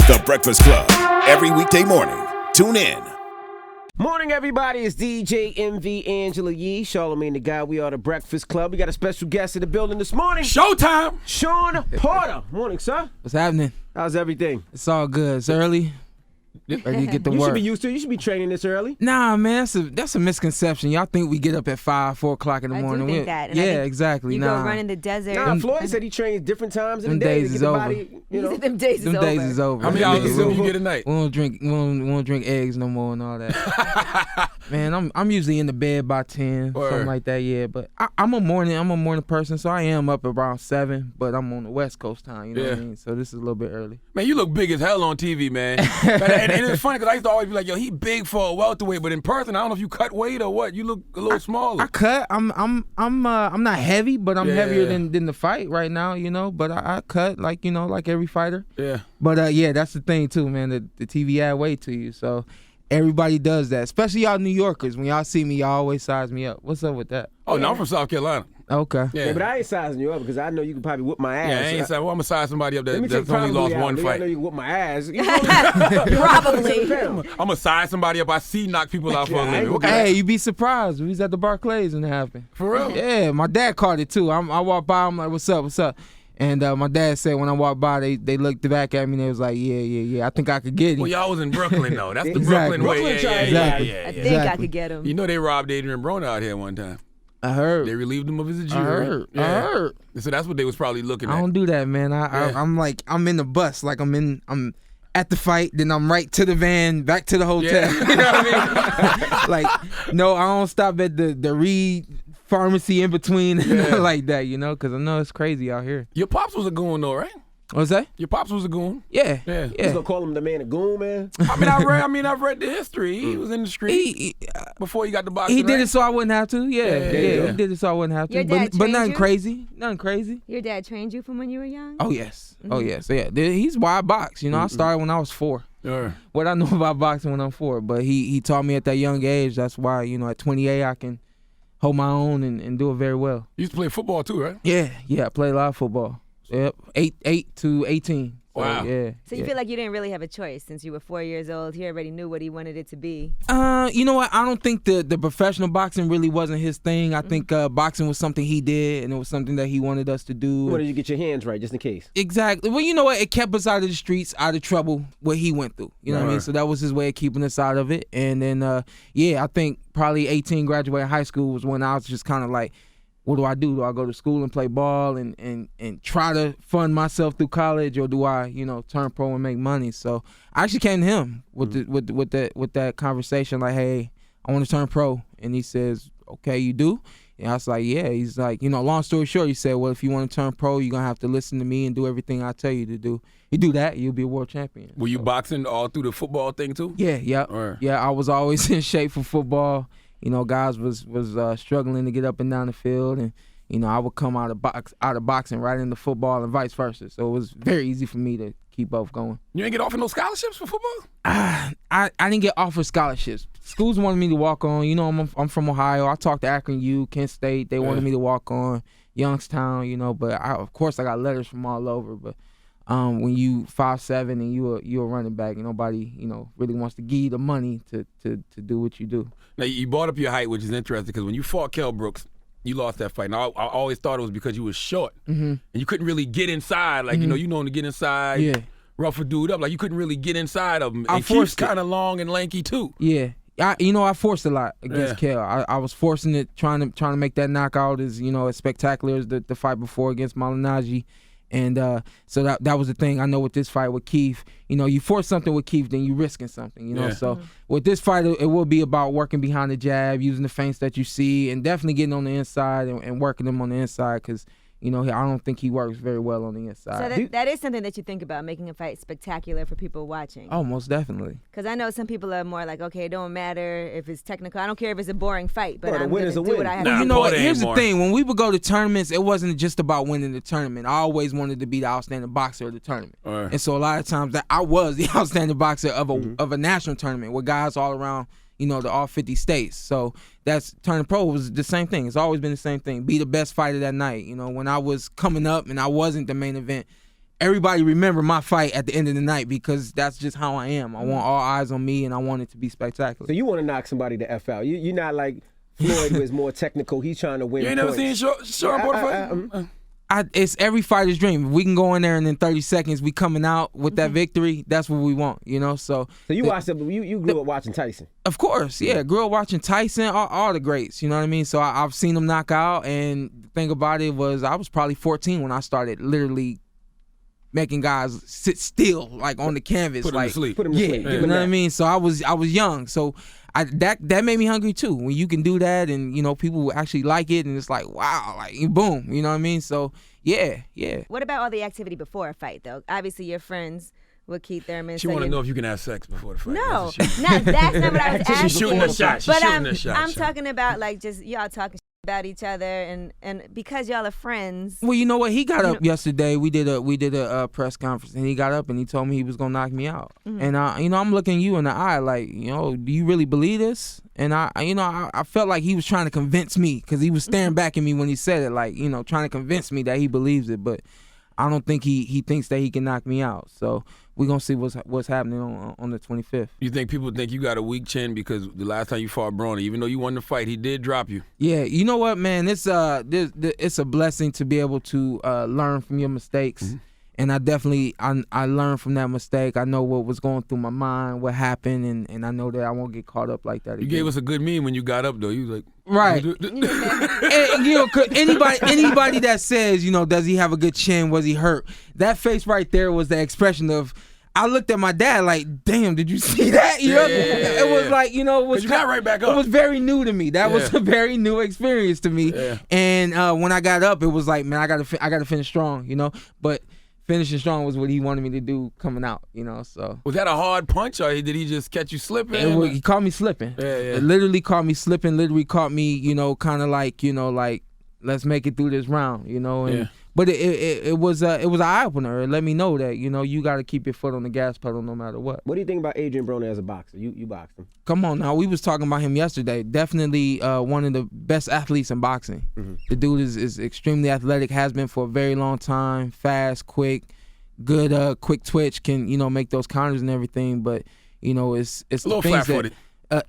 The Breakfast Club. Every weekday morning. Tune in. Morning, everybody. It's DJ MV Angela Yee, Charlamagne the Guy. We are the Breakfast Club. We got a special guest in the building this morning. Showtime! Shawn Porter. Morning, sir. What's happening? How's everything? It's all good. It's early. Ready to get to You work. should be used to it. You should be training this early. Nah, man, that's a misconception. Y'all think we get up at 5, 4 o'clock in the morning. I do think that. And yeah, I think exactly. You go run in the desert. Floyd said he trains different times in the them day days to is get the over. body, you know. Them days Them days is over. How many hours of sleep you get a night? We don't drink eggs no more and all that. Man, I'm usually in the bed by 10, something like that. Yeah, but I'm a morning person, so I am up around 7. But I'm on the West Coast time. You know what I mean? So this is a little bit early. Man, you look big as hell on TV, man. and it's funny because I used to always be like, yo, he big for a welterweight, but in person, I don't know if you cut weight or what. You look a little smaller. I cut. I'm not heavy, but I'm heavier than the fight right now, you know. But I cut like every fighter. Yeah. But that's the thing too, man. The TV add weight to you, so everybody does that. Especially y'all New Yorkers. When y'all see me, y'all always size me up. What's up with that? Oh, no, I'm from South Carolina. Okay. Yeah, but I ain't sizing you up because I know you can probably whip my ass. Yeah, I ain't saying, well, I'm going to size somebody up that's only lost one fight. I know you can whip my ass. Probably. I'm going to size somebody up I see knock people out for a living. Hey, you'd be surprised. We was at the Barclays and it happened. For real? Yeah, my dad caught it too. I walked by, I'm like, what's up? And my dad said when I walked by, they looked back at me and they was like, yeah, I think I could get him. Well, y'all was in Brooklyn, though. That's the Exactly. Brooklyn way. Exactly. Yeah. I think I could get him. You know they robbed Adrian Broner out here one time. I heard. They relieved him of his I jury. heard. So that's what they was probably looking at. I don't do that, man. I'm in the bus, like I'm at the fight, then I'm right to the van, back to the hotel. Yeah. You know what I mean? Like, no, I don't stop at the Reed pharmacy in between like that, you know, because I know it's crazy out here. Your pops was a goon, though, right? What's that? Your pops was a goon. Yeah. You gonna call him the man a goon, man? I've read the history. He was in the street before he got the boxing. He did right? it so I wouldn't have to. Yeah. He did it so I wouldn't have to. Your dad But trained nothing you? crazy. Nothing crazy. Your dad trained you from when you were young? Oh yes. Oh yes. Yeah. He's wide box. You know, I started when I was 4. What I know about boxing when I'm 4, but he taught me at that young age. That's why, you know, at 28 I can hold my own and do it very well. You used to play football too, right? Yeah. I played a lot of football. Yep. 8 to 18. So, Wow. Yeah. So you feel like you didn't really have a choice since you were 4 years old. He already knew what he wanted it to be. You know what? I don't think the professional boxing really wasn't his thing. I think boxing was something he did, and it was something that he wanted us to do. What did you get your hands right, just in case? Exactly. Well, you know what? It kept us out of the streets, out of trouble, what he went through. You know what I mean? So that was his way of keeping us out of it. And then, I think probably 18, graduating high school was when I was just kind of like, what do I do? Do I go to school and play ball and try to fund myself through college, or do I, you know, turn pro and make money? So I actually came to him with that conversation, like, hey, I want to turn pro, and he says, okay, you do? And I was like, yeah. He's like, you know, long story short, he said, well, if you want to turn pro, you're gonna have to listen to me and do everything I tell you to do. You do that, you'll be a world champion. Were you boxing all through the football thing too? Yeah. I was always in shape for football. You know, guys was struggling to get up and down the field, and you know, I would come out of boxing right into football and vice versa. So it was very easy for me to keep both going. You didn't get offered no scholarships for football? I didn't get offered scholarships. Schools wanted me to walk on. You know, I'm from Ohio. I talked to Akron U, Kent State. They wanted me to walk on, Youngstown. You know, but of course I got letters from all over. But when you 5'7" and you're a running back, and nobody, you know, really wants to give you the money to do what you do. Now, you brought up your height, which is interesting, because when you fought Kell Brooks, you lost that fight. Now, I always thought it was because you were short, and you couldn't really get inside. Like, you know to get inside, rough a dude up. Like, you couldn't really get inside of him. And Keith's kind of long and lanky, too. Yeah. I forced a lot against Kell. I was forcing it, trying to make that knockout as spectacular as the fight before against Malignaggi. And so that was the thing. I know with this fight with Keith, you know, you force something with Keith, then you risking something, you know. So with this fight, it will be about working behind the jab, using the feints that you see, and definitely getting on the inside and working them on the inside, because you know, I don't think he works very well on the inside. So that is something that you think about, making a fight spectacular for people watching. Oh, most definitely. Because I know some people are more like, okay, it don't matter if it's technical. I don't care if it's a boring fight, but I'm going to do what I have to do. You know what? Here's the thing. When we would go to tournaments, it wasn't just about winning the tournament. I always wanted to be the outstanding boxer of the tournament. Right. And so a lot of times that I was the outstanding boxer of a national tournament with guys all around, you know, all 50 states. So that's turning pro was the same thing. It's always been the same thing. Be the best fighter that night. You know, when I was coming up and I wasn't the main event, everybody remember my fight at the end of the night because that's just how I am. I want all eyes on me, and I want it to be spectacular. So you want to knock somebody the F out. You're not like Floyd, who is more technical. He's trying to win. You ain't never seen Shawn Porter fight? It's every fighter's dream. If we can go in there and in 30 seconds we coming out with that victory, that's what we want, you know. So you watched you grew up watching Tyson. Of course, yeah. Grew up watching Tyson, all the greats, you know what I mean? So I've seen them knock out, and the thing about it was I was probably 14 when I started literally making guys sit still, like on the canvas, Put them to sleep. You know what I mean? So I was young, so that made me hungry too. When you can do that, and you know people actually like it, and it's like wow, like boom, you know what I mean? So yeah. What about all the activity before a fight, though? Obviously, you're friends with Keith Thurman. She want to know if you can have sex before the fight. No, that's not what I was asking. She's shooting a shot. I'm talking about like just y'all talking about each other, and because y'all are friends. Well, you know what? He got up yesterday. We did a press conference, and he got up and he told me he was gonna knock me out. And I'm looking you in the eye, like, do you really believe this? And I felt like he was trying to convince me because he was staring back at me when he said it, like, trying to convince me that he believes it. But I don't think he thinks that he can knock me out. So we're going to see what's happening on the 25th. You think people think you got a weak chin because the last time you fought Bronny, even though you won the fight, he did drop you? Yeah, you know what, man? It's a blessing to be able to learn from your mistakes. Mm-hmm. And I definitely, I learned from that mistake. I know what was going through my mind, what happened, and I know that I won't get caught up like that again. You gave us a good meme when you got up, though. You was like... Right. And, anybody that says, does he have a good chin, was he hurt? That face right there was the expression of... I looked at my dad like, damn, did you see that? It was like, it was you got right back up. It was very new to me. That was a very new experience to me. Yeah. And when I got up, it was like, man, I gotta finish strong, But finishing strong was what he wanted me to do coming out, So was that a hard punch, or did he just catch you slipping? He caught me slipping. Yeah. It literally caught me slipping. Literally caught me, kind of like, like let's make it through this round, And but it was an eye opener. It let me know that you got to keep your foot on the gas pedal no matter what. What do you think about Adrian Broner as a boxer? You boxed him. Come on now, we was talking about him yesterday. Definitely one of the best athletes in boxing. Mm-hmm. The dude is extremely athletic. Has been for a very long time. Fast, quick. Good, quick twitch, can make those counters and everything, but it's a little flat-footed.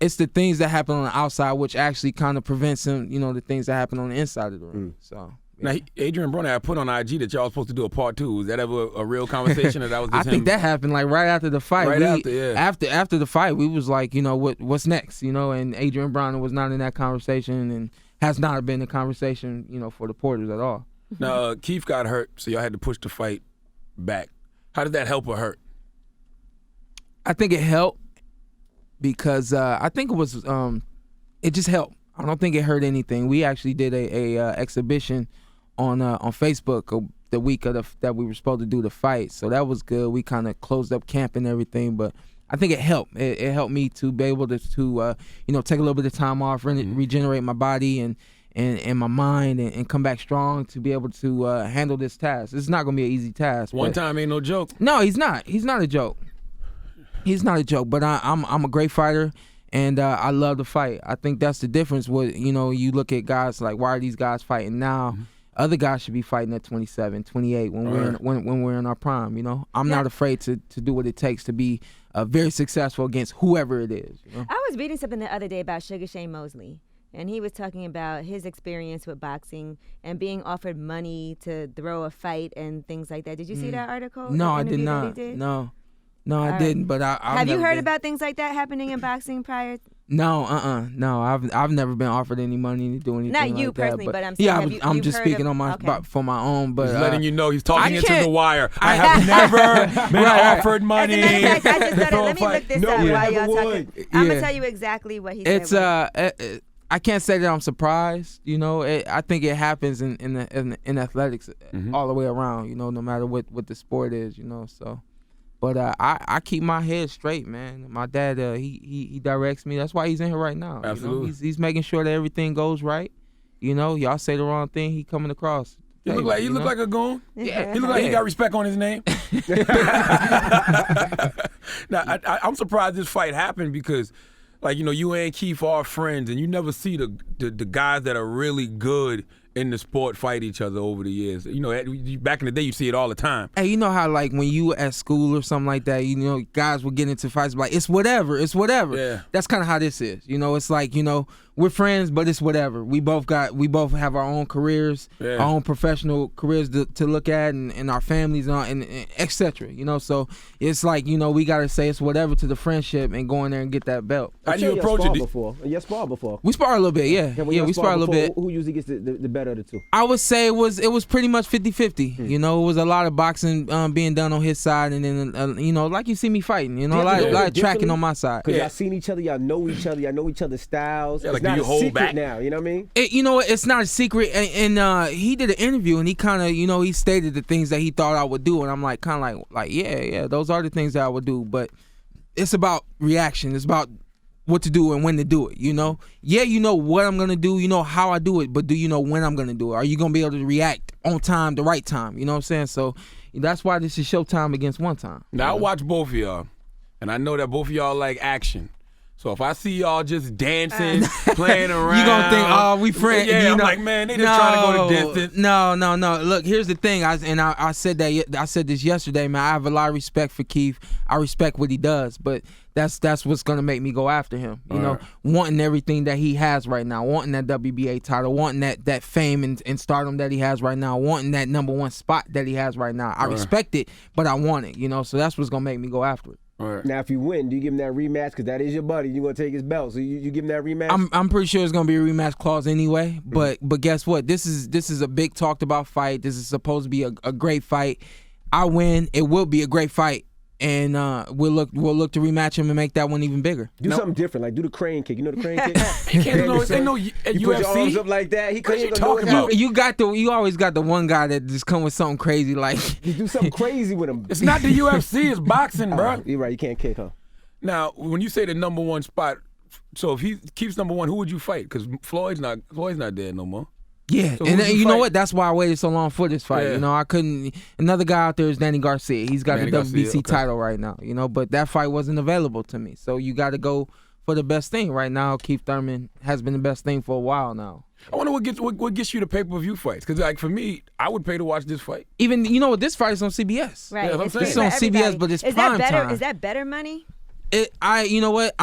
It's the things that happen on the outside which actually kind of prevents him, the things that happen on the inside of the ring. So now, Adrian Broner, I put on IG that y'all was supposed to do a part 2. Was that ever a real conversation, or that was just I think that happened like right after the fight. After the fight, we was like, what's next, and Adrian Broner was not in that conversation and has not been a conversation, for the Porters at all. Now Keith got hurt, so y'all had to push the fight back. How did that help or hurt? I think it helped because I think it was it just helped. I don't think it hurt anything. We actually did a exhibition on Facebook the week of that we were supposed to do the fight, so that was good. We kind of closed up camp and everything, but I think it helped. It helped me to be able to take a little bit of time off, regenerate my body and my mind and come back strong to be able to handle this task. It's not going to be an easy task. One time ain't no joke. No, he's not. He's not a joke. He's not a joke, but I'm a great fighter, and I love to fight. I think that's the difference with, you look at guys like, why are these guys fighting now? Mm-hmm. Other guys should be fighting at 27, 28 when we're in our prime, I'm not afraid to do what it takes to be very successful against whoever it is. I was reading something the other day about Sugar Shane Mosley. And he was talking about his experience with boxing and being offered money to throw a fight and things like that. Did you see that article? No, I did not. No, I didn't. But have you heard about things like that happening in boxing prior? No, no. I've never been offered any money to do anything. Not you like personally, that, but I'm saying. I'm just speaking on my for my own. But he's letting you know he's talking into the wire. I have never been offered money. As a matter of fact, I just started. Let me look this up while y'all talking. I'm gonna tell you exactly what he said. I can't say that I'm surprised. I think it happens in athletics all the way around. No matter what the sport is. So, but I keep my head straight, man. My dad, he directs me. That's why he's in here right now. Absolutely, he's making sure that everything goes right. Y'all say the wrong thing, he coming across. He look like a goon. Yeah, he look like he got respect on his name. Now I'm surprised this fight happened because. Like, you and Keith are friends, and you never see the guys that are really good in the sport fight each other over the years. You know, back in the day, you see it all the time. Hey, you know how like when you were at school or something like that, you know, guys would get into fights like it's whatever. Yeah. That's kind of how this is. You know, it's like, you know, we're friends, but it's whatever. We both have our own careers, our own professional careers to look at, and our families and etc. You know, so it's like, you know, we gotta say it's whatever to the friendship and go in there and get that belt. How do you approach it? You sparred before. We spar a little bit, yeah. We spar a little bit. Who usually gets the better of the two? I would say it was pretty much 50-50. You know, it was a lot of boxing being done on his side, and then you know, like you see me fighting. You know, a lot of tracking on my side. Cause y'all seen each other, y'all know each other, y'all know each other's styles. Yeah, like, it's not you a hold secret back now. You know what I mean? You know, it's not a secret. And he did an interview, and he kind of, you know, he stated the things that he thought I would do, and I'm like, kind of like, yeah, those are the things that I would do. But it's about reaction. It's about what to do and when to do it, you know? Yeah, you know what I'm going to do, you know how I do it, but do you know when I'm going to do it? Are you going to be able to react on time, the right time? You know what I'm saying? So that's why this is Showtime against One Time. Now, I watch both of y'all, and I know that both of y'all like action. So if I see y'all just dancing, playing around, you gonna think, oh, we friends. Yeah, you I'm know? like, man, they just trying to go the distance. No. Look, here's the thing. I said that. I said this yesterday, man. I have a lot of respect for Keith. I respect what he does, but that's what's gonna make me go after him. You know, wanting everything that he has right now, wanting that WBA title, wanting that fame and stardom that he has right now, wanting that #1 spot that he has right now. I respect it, but I want it. You know, so that's what's gonna make me go after it. Right. Now, if you win, do you give him that rematch? Because that is your buddy. You're going to take his belt. So you give him that rematch? I'm pretty sure it's going to be a rematch clause anyway. But guess what? This is a big talked about fight. This is supposed to be a great fight. I win. It will be a great fight. And we'll look to rematch him and make that one even bigger. Do something different, like do the crane kick. You know the crane kick? You can't do no you UFC. put your arms up like that. He couldn't talking about? You always got the one guy that just come with something crazy like. You do something crazy with him. It's not the UFC. It's boxing, bro. You're right. You can't kick, huh? Now, when you say the #1 spot, so if he keeps #1, who would you fight? Because Floyd's not there no more. Yeah, so and you know fight? what? That's why I waited so long for this fight. Yeah. You know, I couldn't. Another guy out there is Danny Garcia. He's got the WBC title right now. You know, but that fight wasn't available to me. So you got to go for the best thing right now. Keith Thurman has been the best thing for a while now. I wonder what gets you the pay-per-view fights. Because like for me, I would pay to watch this fight. Even you know what? This fight is on CBS. Right. Yeah, It's it's on CBS, but it's prime time. Is that better money? You know what?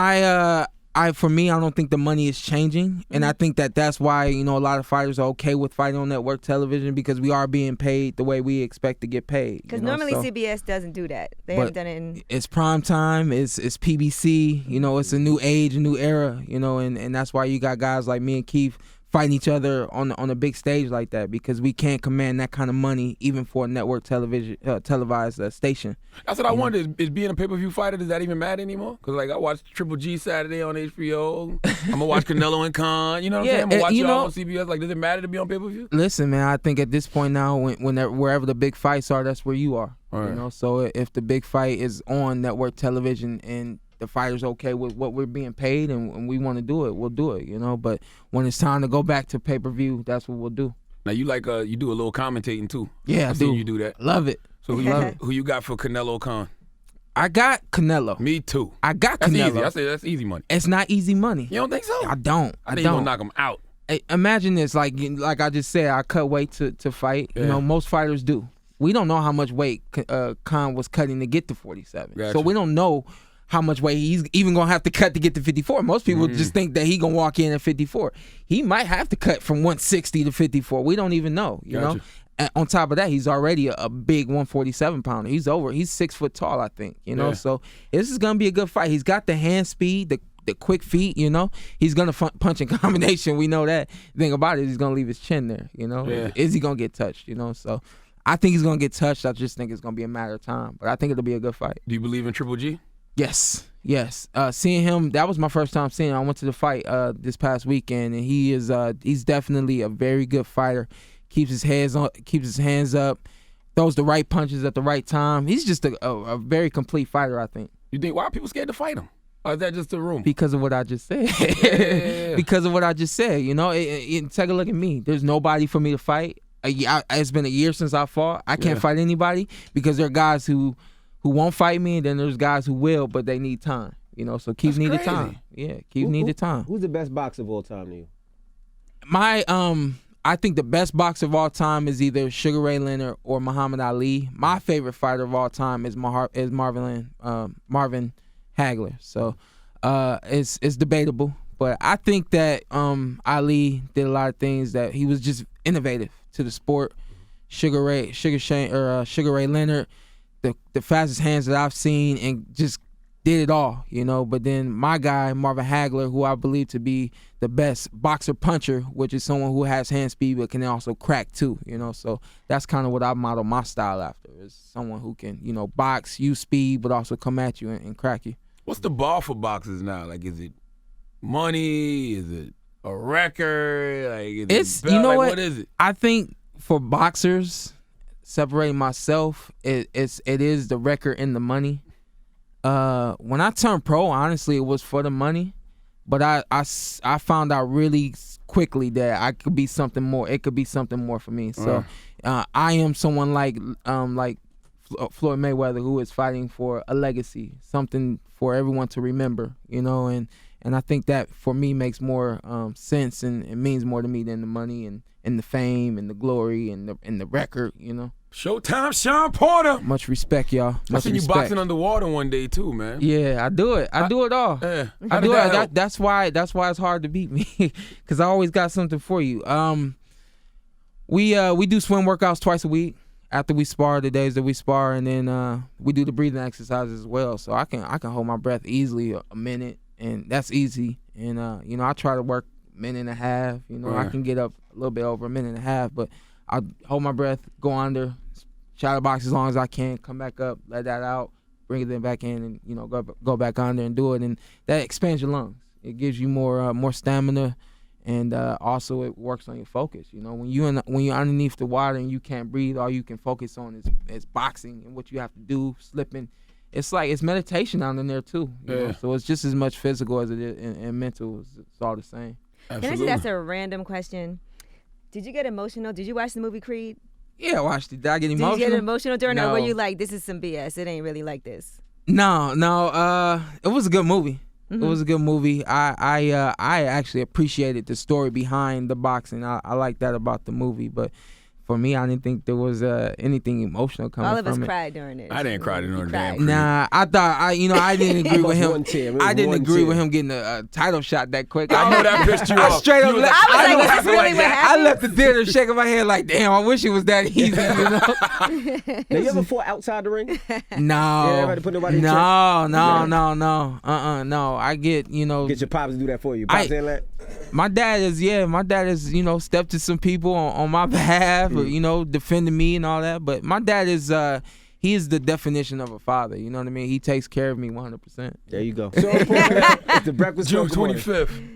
For me, I don't think the money is changing, and I think that's why, you know, a lot of fighters are okay with fighting on network television because we are being paid the way we expect to get paid. Because normally CBS doesn't do that. They haven't done it in. It's prime time. It's PBC. You know, it's a new age, a new era. You know, and that's why you got guys like me and Keith fighting each other on a big stage like that because we can't command that kind of money even for a network television televised station. That's what I wonder. Is being a pay-per-view fighter, does that even matter anymore? Because like I watched Triple G Saturday on HBO. I'm gonna watch Canelo and Khan. You know what I'm saying? I'm gonna watch y'all on CBS. Like, does it matter to be on pay-per-view? Listen, man. I think at this point now, wherever the big fights are, that's where you are. Right. You know, so if the big fight is on network television and the fighter's okay with what we're being paid and we want to do it, we'll do it, you know. But when it's time to go back to pay-per-view, that's what we'll do. Now you you do a little commentating too. Yeah, I seen do. You do that. Love it. So who you got for Canelo Khan? I got Canelo. Me too. I got That's Canelo. Easy. I say that's easy money. It's not easy money. You don't think so? I don't. I think you're gonna knock him out. Hey, imagine this, like I just said, I cut weight to fight. Yeah. You know, most fighters do. We don't know how much weight Khan was cutting to get to 47. Gotcha. So we don't know how much weight he's even gonna have to cut to get to 54. Most people just think that he gonna walk in at 54. He might have to cut from 160 to 54. We don't even know, you know. And on top of that, he's already a big 147 pounder. He's 6 foot tall, I think, you know. So this is gonna be a good fight. He's got the hand speed, the quick feet, you know. He's gonna punch in combination. We know that. The thing about it is he's gonna leave his chin there, you know. Yeah. Is he gonna get touched, you know? So I think he's gonna get touched. I just think it's gonna be a matter of time. But I think it'll be a good fight. Do you believe in Triple G? Yes. Seeing him, that was my first time seeing him. I went to the fight this past weekend, and he's definitely a very good fighter. Keeps his hands up, throws the right punches at the right time. He's just a very complete fighter, I think. You think why are people scared to fight him? Or is that just the room? Because of what I just said. Yeah. Because of what I just said. You know, take a look at me. There's nobody for me to fight. It's been a year since I fought. I can't fight anybody because there are guys who won't fight me, and then there's guys who will, but they need time. You know, so Keith needed time. Yeah, Keith needed time. Who's the best boxer of all time to you? I think the best boxer of all time is either Sugar Ray Leonard or Muhammad Ali. My favorite fighter of all time is Marvin Hagler. So it's debatable, but I think that Ali did a lot of things that he was just innovative to the sport. Sugar Ray Leonard, the fastest hands that I've seen, and just did it all, But then my guy, Marvin Hagler, who I believe to be the best boxer puncher, which is someone who has hand speed but can also crack too, So that's kind of what I model my style after, is someone who can, box, use speed, but also come at you and crack you. What's the bar for boxers now? Like, is it money? Is it a record? Like, is it belt? What is it? I think for boxers, separating myself, it is the record and the money. When I turned pro, honestly, it was for the money, but I found out really quickly that I could be something more. It could be something more for me. So I am someone like Floyd Mayweather, who is fighting for a legacy, something for everyone to remember, and I think that for me makes more sense and it means more to me than the money and the fame and the glory and the record, Showtime, Shawn Porter. Much respect, y'all. I seen you boxing underwater one day too, man. Yeah, I do it. I do it all. Yeah. I do it. That's why it's hard to beat me, because I always got something for you. We do swim workouts twice a week after we spar, the days that we spar, and then we do the breathing exercises as well. So I can hold my breath easily a minute, and that's easy. And I try to work a minute and a half. I can get up a little bit over a minute and a half, but I hold my breath, go under, shadow box as long as I can, come back up, let that out, bring it then back in, and go back under and do it, and that expands your lungs. It gives you more stamina, and also it works on your focus. When you're underneath the water and you can't breathe, all you can focus on is boxing and what you have to do, slipping. It's like it's meditation down in there too. You know? So it's just as much physical as it is and mental. It's all the same. Absolutely. Can I say that's a random question? Did you get emotional? Did you watch the movie Creed? Yeah, I watched it. Did I get emotional? Did you get emotional during No. that? Or were you like, this is some BS? It ain't really like this. No. It was a good movie. Mm-hmm. It was a good movie. I actually appreciated the story behind the boxing. I like that about the movie, but for me, I didn't think there was anything emotional coming from it. All of us cried during it. I didn't cry during the damn Creed. Nah, I thought I didn't agree with him. I didn't agree with tear. him getting a title shot that quick. I know that pissed you I off. straight up. You was I was like, is this really what I happened? left the theater shaking my head like, damn, I wish it was that easy. Now, you ever fought outside the ring? No. everybody put nobody in no. check? No. I get, Get your pops to do that for you. Pops ain't let? My dad is stepped to some people on my behalf, defending me and all that. But my dad is he is the definition of a father. You know what I mean? He takes care of me 100%. There you go. So it's the Breakfast June Club. 25th.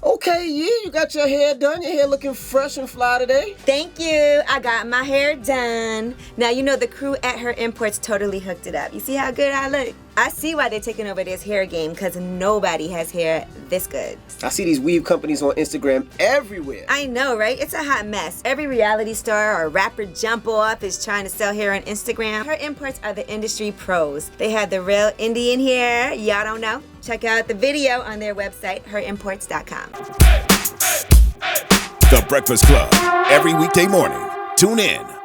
Okay, you got your hair done. Your hair looking fresh and fly today. Thank you. I got my hair done. Now, the crew at Her Imports totally hooked it up. You see how good I look? I see why they're taking over this hair game, because nobody has hair this good. I see these weave companies on Instagram everywhere. I know, right? It's a hot mess. Every reality star or rapper jump off is trying to sell hair on Instagram. Her Imports are the industry pros. They have the real Indian hair. Y'all don't know? Check out the video on their website, herimports.com. The Breakfast Club. Every weekday morning. Tune in.